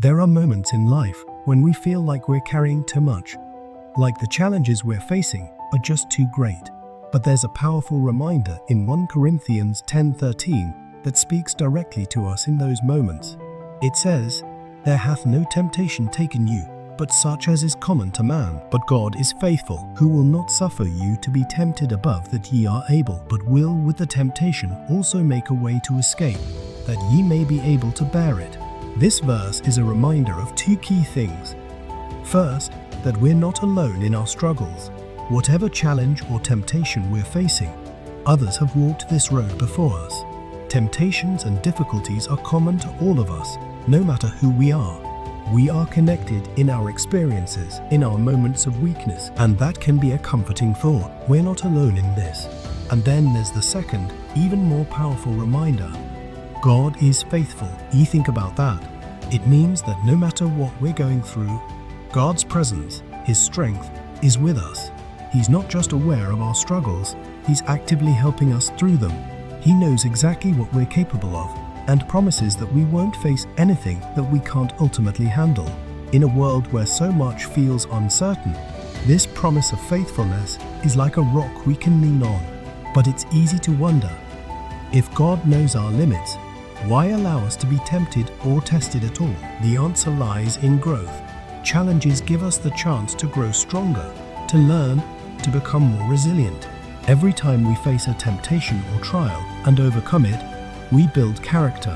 There are moments in life when we feel like we're carrying too much, like the challenges we're facing are just too great. But there's a powerful reminder in 1 Corinthians 10:13 that speaks directly to us in those moments. It says, "There hath no temptation taken you, but such as is common to man. But God is faithful, who will not suffer you to be tempted above that ye are able, but will with the temptation also make a way to escape, that ye may be able to bear it." This verse is a reminder of two key things. First, that we're not alone in our struggles. Whatever challenge or temptation we're facing, others have walked this road before us. Temptations and difficulties are common to all of us, no matter who we are. We are connected in our experiences, in our moments of weakness, and that can be a comforting thought. We're not alone in this. And then there's the second, even more powerful reminder. God is faithful. You think about that. It means that no matter what we're going through, God's presence, His strength, is with us. He's not just aware of our struggles, He's actively helping us through them. He knows exactly what we're capable of and promises that we won't face anything that we can't ultimately handle. In a world where so much feels uncertain, this promise of faithfulness is like a rock we can lean on. But it's easy to wonder, if God knows our limits, why allow us to be tempted or tested at all? The answer lies in growth. Challenges give us the chance to grow stronger, to learn, to become more resilient. Every time we face a temptation or trial and overcome it, we build character.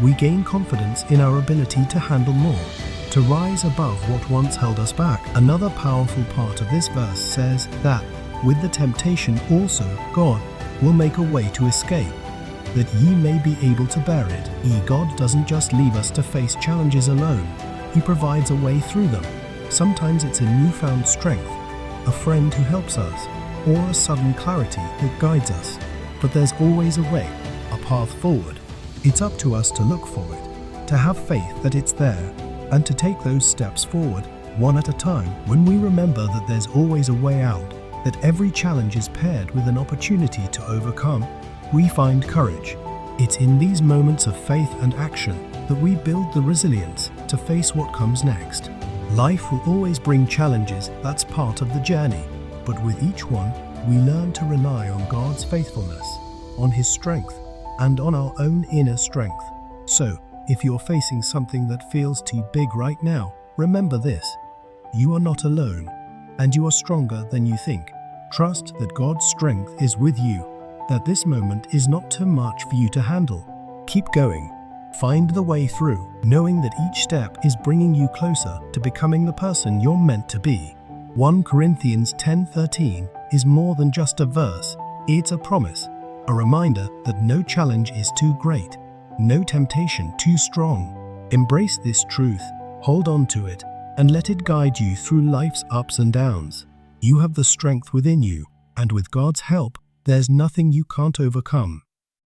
We gain confidence in our ability to handle more, to rise above what once held us back. Another powerful part of this verse says that, with the temptation also, God will make a way to escape, that ye may be able to bear it. God doesn't just leave us to face challenges alone. He provides a way through them. Sometimes it's a newfound strength, a friend who helps us, or a sudden clarity that guides us. But there's always a way, a path forward. It's up to us to look for it, to have faith that it's there, and to take those steps forward, one at a time. When we remember that there's always a way out, that every challenge is paired with an opportunity to overcome, we find courage. It's in these moments of faith and action that we build the resilience to face what comes next. Life will always bring challenges, that's part of the journey. But with each one, we learn to rely on God's faithfulness, on His strength, and on our own inner strength. So, if you're facing something that feels too big right now, remember this: you are not alone, and you are stronger than you think. Trust that God's strength is with you, that this moment is not too much for you to handle. Keep going. Find the way through, knowing that each step is bringing you closer to becoming the person you're meant to be. 1 Corinthians 10:13 is more than just a verse. It's a promise, a reminder that no challenge is too great, no temptation too strong. Embrace this truth, hold on to it, and let it guide you through life's ups and downs. You have the strength within you, and with God's help, there's nothing you can't overcome.